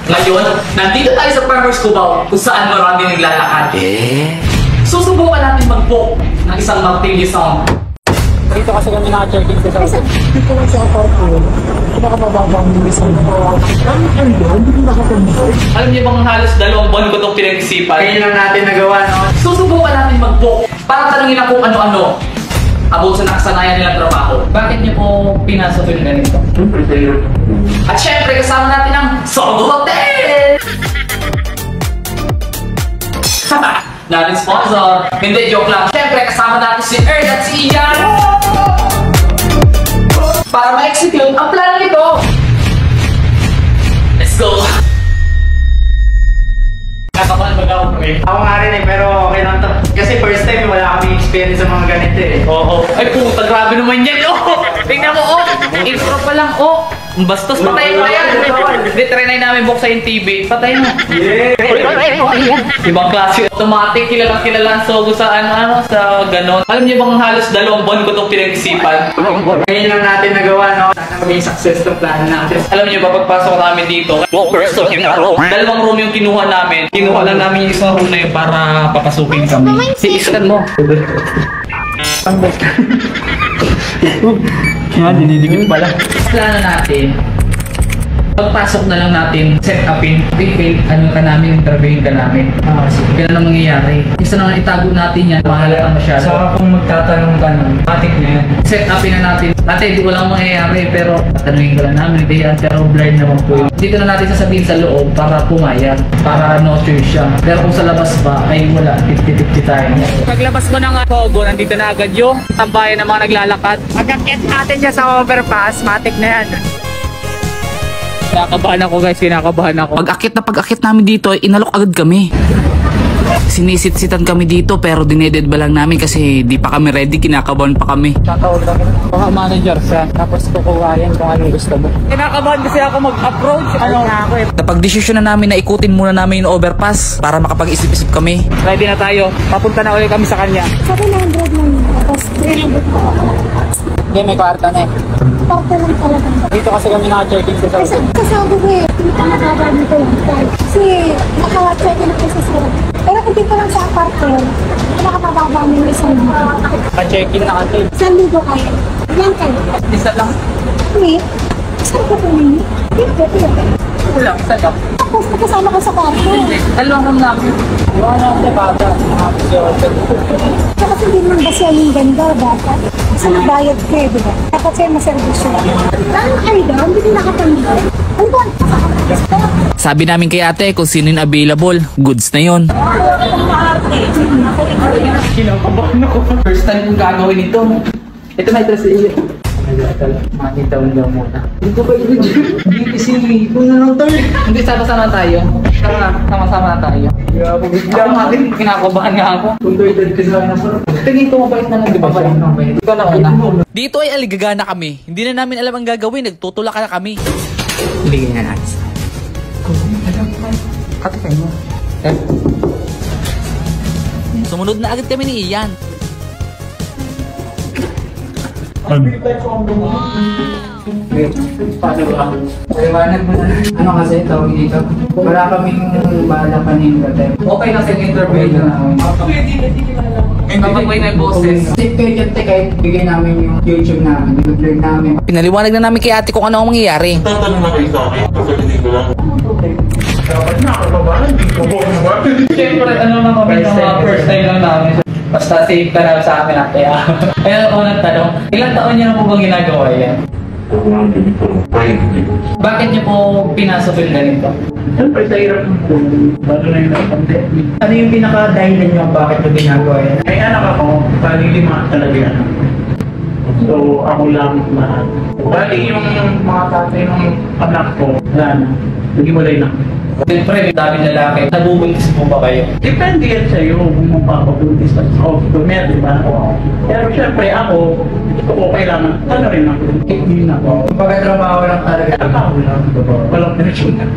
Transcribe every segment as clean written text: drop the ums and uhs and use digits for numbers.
Ngayon, nandito tayo sa Farmers Cubao kung saan marami naglalakad. Susubukan natin mag-book ng isang martilyo song. Dito kasi kami naka-check-in sa South. Dito lang sa apartment. Pinakabababang isang Alam niyo bang halos 2 buwan ko itong pinag-isipan? Kaya lang natin nagawa, no? Susubukan natin mag-book para tanungin na kung ano-ano about sa nakasanayan nilang trabaho. Bakit niyo po pinasok yung ganito? At syempre, kasama natin ang Sogo Hotel! Natin sponsor. Hindi, joke lang. Syempre, kasama natin si Earl at si Ian. Para ma-execute ang plano nito. Let's go! Nakabahan mag ako kami. Ako nga rin pero okay lang to. Kasi first time wala kami experience sa mga ganito eh. Oo. Ay puta, grabe naman yan. Oh! Tingnan mo, oh! Intro pa lang, oh! Bastos, patayin mo na yan! Hindi, trinay namin buksan yung TV. Patayin mo. Yeah! Ibang klase. Automatic, kilala ang Sogo sa sa ganon. Alam niyo bang halos 2 buwan ko itong pinag-isipan? Ngayon lang natin nagawa, no? Sana maging success ng plano natin. Alam niyo ba, pagpasok namin dito, 2 room yung kinuha namin. Kinuha lang namin yung isang room na yun para papasukin kami. Iiskan mo. Yan, dinidikit pala. Plano natin, pagpasok na lang natin, set upin, ano ka namin, interviewin ka namin. Ganun ang mangyayari. Isa na nga itago natin yan, mahalaga masyado. Saka kung magtatanong ka nun, matik na yan. Set upin na natin. Dati, walang mangyayari, pero tanungin ko lang namin, hindi yan, pero blind naman po yun. Dito na natin sasabihin sa loob para pumayag, para no choice siya. Pero kung sa labas ba, ay wala, 50-50 tayo. Paglabas ko ng Sogo, nandito na agad yung tambayan ng mga naglalakad. Magkakit natin siya sa overpass, matik na yan. Kinakabahan ako guys, kinakabahan ako. Pag-akit namin dito, inalok agad kami. Sinisit-sitan kami dito pero dineded ba lang namin kasi di pa kami ready, kinakabahan pa kami. Tatawag lang. Baka manager siya, tapos kukuhayan kung anong gusto mo. Kinakabahan kasi ako mag-approach. Ano nga ako eh. Napag-desisyon na namin na ikutin muna namin yung overpass para makapag-isip-isip kami. Ready na tayo. Papunta na ulit kami sa kanya. Sabi 900 lang yun. Tapos 300 pa. Hindi, may kwarta na eh. Kwarta lang talaga. Dito kasi kami naka-check-in sa Kasi South. kasabi ko eh, hindi ka nagkakaroon nito lang. Kasi naka-check-in ako sa sarap. Pero kung dito lang sa apartment, nakapababa mo yung isang libo. Naka-check-in na kasi. Isang libo kayo. Ilan kayo? Isa lang. Wait, saan ka po ninyo? Dito. Kulang, isa lang. Tapos nakasama ko sa kwarto. Dalawang room namin. Yung ano ang bata, Kasi hindi naman ba siya yung ganda dapat? Kasi nagbayad ka eh, di ba? Dapat siya maservisyo. Parang kayo daw, hindi din nakapamigay. Ano ba? Sabi namin kay ate kung sino yung available, goods na yun. kinakabahan ako. First time kong gagawin ito. Ito may dress iyo. Makita mo daw muna. Hindi ko pa Hindi kasi kung na lang tayo. Hindi, sama-sama tayo. Sama-sama na tayo. Grabe, bigla. Ako nga din, kinakabahan nga ako. Kung doy-doy ka sa nasa. Tingin ko mabait naman, di ba? Ikaw na una. Dito ay aligagana kami. Hindi na namin alam ang gagawin, nagtutulak na kami. Bigyan na natin. Katikay mo. Sumunod na agad kami ni Ian. Paano ba? Liwanag mo na. Ano kasi tawag dito? Wala kaming bala kanina. Okay na sa interview na. Kapag may boses. Tip kayo dyan, kahit bigyan namin yung YouTube namin, yung vlog namin. Pinaliwanag na namin kay ate kung ano ang mangyayari. Tatanong na kayo sa akin, sasabihin ko lang. Dapat nakakabahan, hindi ko ba naman? Siyempre, ano lang kami ng mga first time lang namin. Basta safe ka na sa amin ate. Kaya ako nagtanong, ilang taon niyo na po bang ginagawa yan? Bakit niyo po pinasok yung ganito? Siyempre sa hirap ng puno, bago na yung pandemic. Ano yung pinaka-dahilan nyo bakit mo ginagawa yan? May anak ako, bali 5 talaga yan. So ako lang lahat. Bali yung mga tatay ng anak ko, wala na. Nag-iwalay na. Siyempre, may daming lalaki. Nabubuntis po ba kayo? Depende yan sa'yo kung magpapabuntis pa sa hospital, di ba? Pero syempre ako, gusto ko kailangan, ano rin ako, hindi na ako. Pagkatrabaho lang talaga. Trabaho lang. Walang pension na.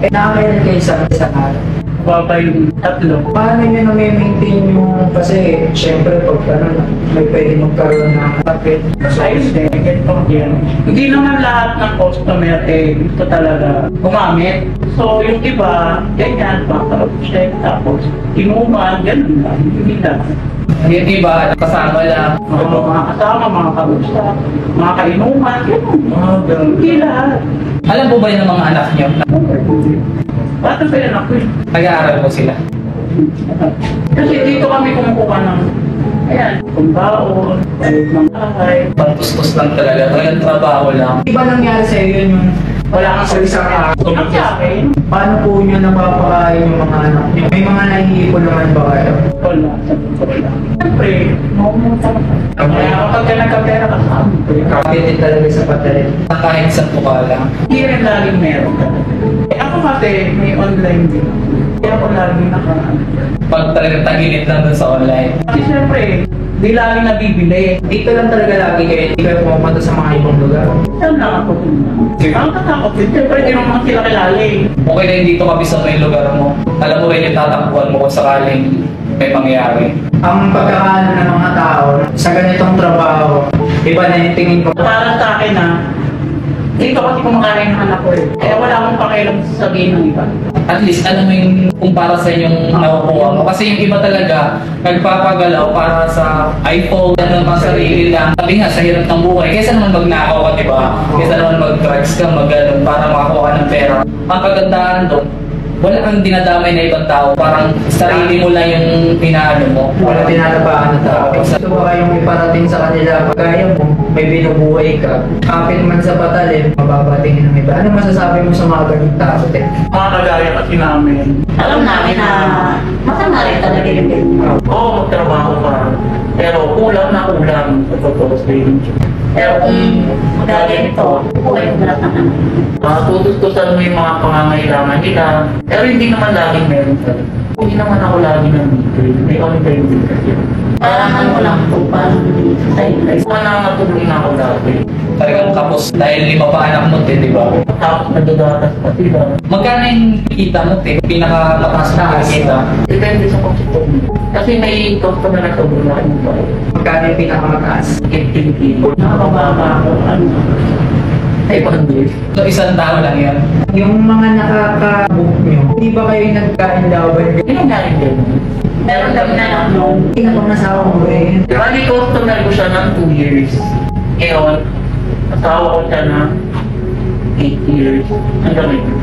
Nakakailan kayo sa araw? baba yung tatlo. Paano nyo na-maintain yung, kasi syempre pag may pwede magkaroon ng kapit. Ayos eh, ganito yan. Hindi naman lahat ng customer gusto talaga gumamit. So yung iba, ganyan, background check, tapos inuman, ganun lang. Hindi lang. Yung iba, kasama lang. Mga kasama, mga kamusta, mga kainuman, ganun. Hindi lahat. Alam po ba yun ng mga anak nyo? Bata pa yan ako eh. Nag-aaral po sila. Kasi dito kami kumukuha ng, ayan, kumbaon, ng ahay. Pantustos lang talaga. Talagang trabaho lang. Iba nangyari sa iyo yung Wala kang sa isang araw. Ang sa akin, Paano po nyo napapakain yung mga anak nyo? May mga nahihipo naman ba kayo? wala. Wala. Siyempre, maumuta ka. Kaya kapag ka nagkapera ka sa amin, Kapit din talaga sa patalim. Kahit sa tuka lang. hindi rin laging meron ka. Ako kasi, may online din. Kaya ako laging Pag talagang tagilid lang dun sa online. Kasi siyempre, di laging nabibili. Dito lang talaga lagi kayo. Hindi kayo pumunta sa mga ibang lugar. Saan lang ako pumunta? Ang katakot din. Siyempre, di naman sila kilala eh. Okay na dito kabisa mo yung lugar mo. Alam mo rin yung tatakbuhan mo kung sakaling may mangyari. Ang pagkakaalam ng mga tao sa ganitong trabaho, iba na yung tingin ko. Parang sa akin dito kasi kumakain ng anak ko eh. Kaya wala akong pakialam sa sabihin ng iba. At least alam mo yung kung para sa yung nakukuha mo. Kasi yung iba talaga, nagpapagalaw para sa iPhone, ano pang sarili lang. Sabi nga, sa hirap ng buhay. Kesa naman magnakaw ka, di ba? Kesa naman mag-drugs ka, mag-ganun, para makakuha ka ng pera. Ang kagandahan doon, wala kang dinadamay na ibang tao. Parang sarili mo lang yung pinaano mo. Wala tinatapaan na tao. Gusto ba kayong iparating sa kanila? Kaya mo, may binubuhay ka. Kapit man sa patalim, mababatingin ng iba. Ano masasabi mo sa mga ganitong tao? Mga kagaya kasi namin. Alam namin na masama rin talaga yung ganyan. Oo, magtrabaho ka. Pero kulang na kulang sa totoo sa inyo. Pero kung magaganito, buhay ko lahat ng anak. Tutustusan mo yung mga pangangailangan nila. Pero hindi naman laging meron talaga. Hindi naman ako laging nandito. May online din kasi. Parang ano lang po, parang sa life. Manangatulong na ako dati. Talagang kapos dahil 5 pa anak mo, di ba? Tapos nagdadatas pa sila. Magkano yung kita mo, te? Pinakamataas na kita. Depende sa customer. Kasi may customer na sa bulan mo ba? Magkano yung pinakamataas? 15 kilo. Nakakababa ako. Ano? 500. So, isang tao lang yan. Yung mga nakaka-book nyo, hindi ba kayo nagkaindawan? Hindi nangyari din. Meron kami na lang nung Hindi na pang nasawa mo eh. Bali, customer ko siya ng 2 years. Ngayon, asawa ko siya ng 8 years. Hanggang ngayon.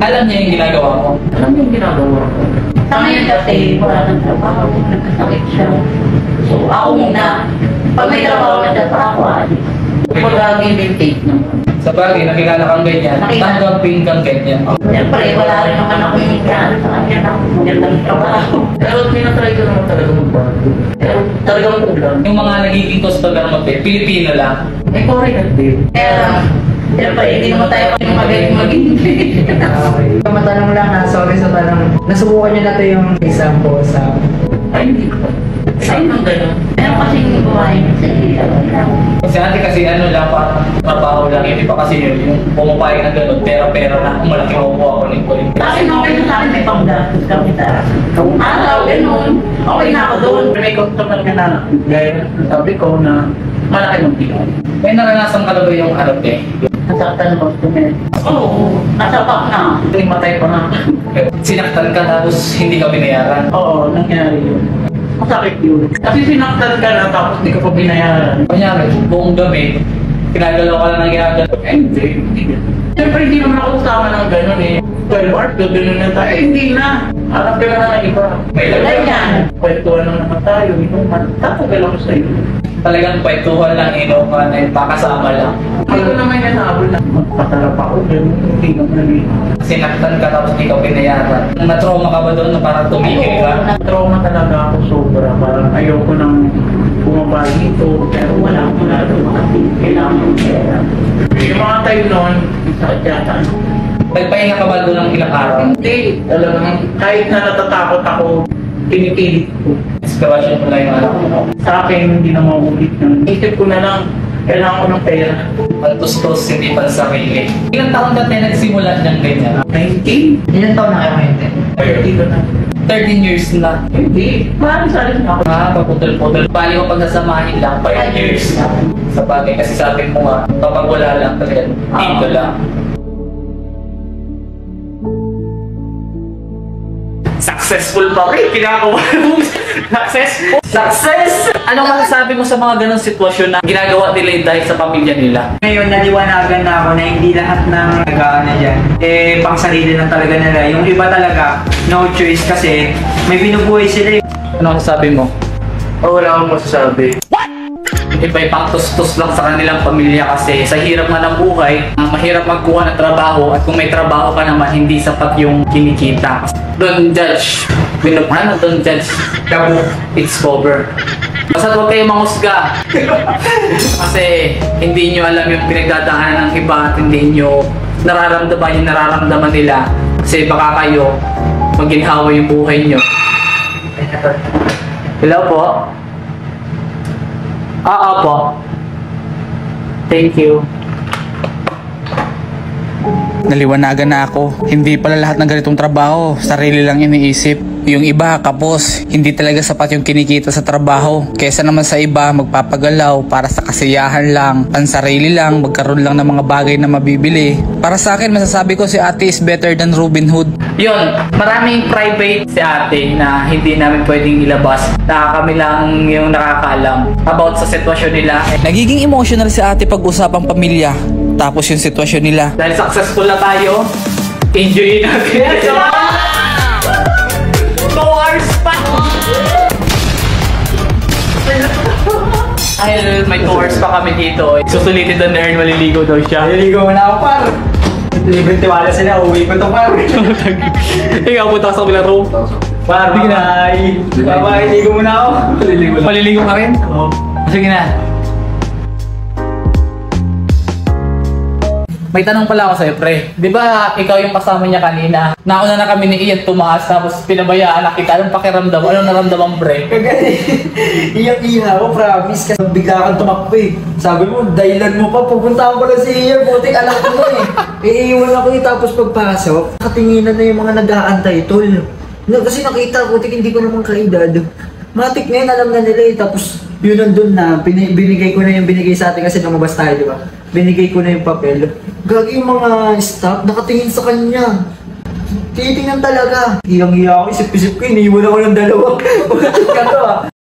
Alam niya yung ginagawa mo. Alam mo yung ginagawa ko? sa ngayon kasi wala ng trabaho, nagkasakit siya. So ako muna, pag may trabaho na siya, ako alis. Kung lagi maintain naman. Sa bagay, nakilala kang ganyan. Nakilala. Tanggapin kang ganyan. Siyempre, wala rin naman ako yung sa kanya na magandang trabaho. Pero tinatry ko naman talaga magbago. Pero talagang kulang. Yung mga nagiging customer mo, te, Pilipino lang. May foreigner din. Kaya, siyempre, hindi naman tayo magaling mag-English. Okay. Matanong lang ha, sorry sa tanong. Nasubukan nyo na ito yung example sa... Ay, hindi ko. Saan ang gano'n? Meron kasi yung buhay sa lang. Kasi ate kasi ano lang, parang trabaho lang. Hindi pa kasi yun, yung pumapayag na gano'n, pera-pera na. Kung malaki makukuha ko ng kulit. Kasi nung kayo sa akin, may panggastos kami sa araw, gano'n. Okay na ako doon. May customer ka na, gaya ng sabi ko na malaki ng bigay. May naranasan ka na ba yung ano, te? Nasaktan ng customer. Oo, nasapak na. Matay pa na. Sinaktan ka tapos hindi ka binayaran. Oo, nangyari yun. Masakit yun. Kasi sinaktan ka na tapos hindi ka pa binayaran. Kunyari, buong gabi, pinagalaw ka lang ng ginagalaw. Eh, hindi. Siyempre, hindi naman ako kasama ng gano'n eh. 12 hours, gano'n na tayo. Eh, hindi na. Harap ka na ng iba. May Wala yan. Kwentuhan lang naman tayo. Inuman. Tapugal ako sa'yo. Talagang kwentuhan lang, inuman, ay pakasama lang. Hindi ko naman yan naabol na magpatalap ako. Gano'n, hindi naman eh. Sinaktan ka tapos hindi ka binayaran. Na-trauma ka ba doon na parang tumigil ka? Trauma talaga ako sobra. Parang ayoko nang bumaba dito. Pero wala akong doon kasi kailangan ng pera. Yung mga tayo noon, sakit yata. Nagpahinga ka ba doon ng ilang araw? Hindi. Talagang kahit na natatakot ako, pinipilit ko. Inspiration mo lang yung anak mo. Sa akin, hindi na maulit yun. Isip ko na lang, kailangan ko ng pera. Pantustos, hindi pa sarili. Ilang taon ka tayo nagsimula niyang ganyan? 19? Ilan taon na kayo ngayon? Dito na. 13 years na. Hindi. Parang sa akin ako. Paputol-putol. Bali mo pagsasamahin lang 5 years na. Sa bagay kasi sabi mo nga, kapag wala lang talaga, dito lang. Successful pa rin, pinakawa mo. Successful. Success! Ano masasabi mo sa mga ganong sitwasyon na ginagawa nila yung dahil sa pamilya nila? Ngayon, naliwanagan na ako na hindi lahat ng nag-aano dyan, pang sarili lang talaga nila. Yung iba talaga, no choice kasi may binubuhay sila. Ano masasabi mo? Wala akong masasabi. Iba-ibang tustos lang sa kanilang pamilya kasi sa hirap nga ng buhay, mahirap magkuha ng trabaho at kung may trabaho ka naman, hindi sapat yung kinikita. Don't judge. Don't judge. It's over. Basta huwag kayong manghusga. Kasi hindi nyo alam yung pinagdadaanan ng iba at hindi nyo nararamdaman yung nararamdaman nila. Kasi baka kayo maginhawa yung buhay nyo. Hello po? Po. Thank you. Naliwanagan na ako. Hindi pala lahat ng ganitong trabaho, sarili lang iniisip. Yung iba, kapos, hindi talaga sapat yung kinikita sa trabaho. Kesa naman sa iba, magpapagalaw para sa kasiyahan lang, pansarili lang, magkaroon lang ng mga bagay na mabibili. Para sa akin, masasabi ko si ate is better than Robin Hood. Yun, maraming private si ate na hindi namin pwedeng ilabas. Kami lang yung nakakaalam about sa sitwasyon nila. Nagiging emotional si ate pag usapang pamilya. Tapos yung sitwasyon nila. Dahil successful na tayo, enjoy natin. Yes, 2 hours pa! Dahil may 2 hours pa kami dito, susulitin doon na Ern, maliligo daw siya. Naliligaw na ako, par. Libre tiwala sila, uwi ko to, par. Ikaw, punta ka sa kabilang room. Par, bye-bye. Bye-bye, ligo muna ako. Maliligo ka rin? Oo. Sige na. May tanong pala ako sa'yo, pre. Di ba ikaw yung kasama niya kanina? Nauna na kami ni Ian tumaas, tapos pinabayaan na kita. Anong pakiramdam? Anong naramdaman, pre? Kagani, iyak-iyak ako, promise. Kasi bigla kang tumakbo eh. Sabi mo, dahilan mo pa, pupunta ko lang si Ian. Butik, alam ko na eh. Iiwan ako eh, tapos pagpasok, katinginan na yung mga nag-aantay, tol. Kasi nakita ko, hindi ko naman kaedad. Matik na yun, alam na nila eh. Tapos yun nandun na, binigay ko na yung binigay sa atin kasi lumabas tayo, di ba? Binigay ko na yung papel. Gagi yung mga staff, nakatingin sa kanya. Titingnan talaga. Iyang-iya ako, isip-isip ko, iniiwan ako ng dalawa. Bakit ka to ah?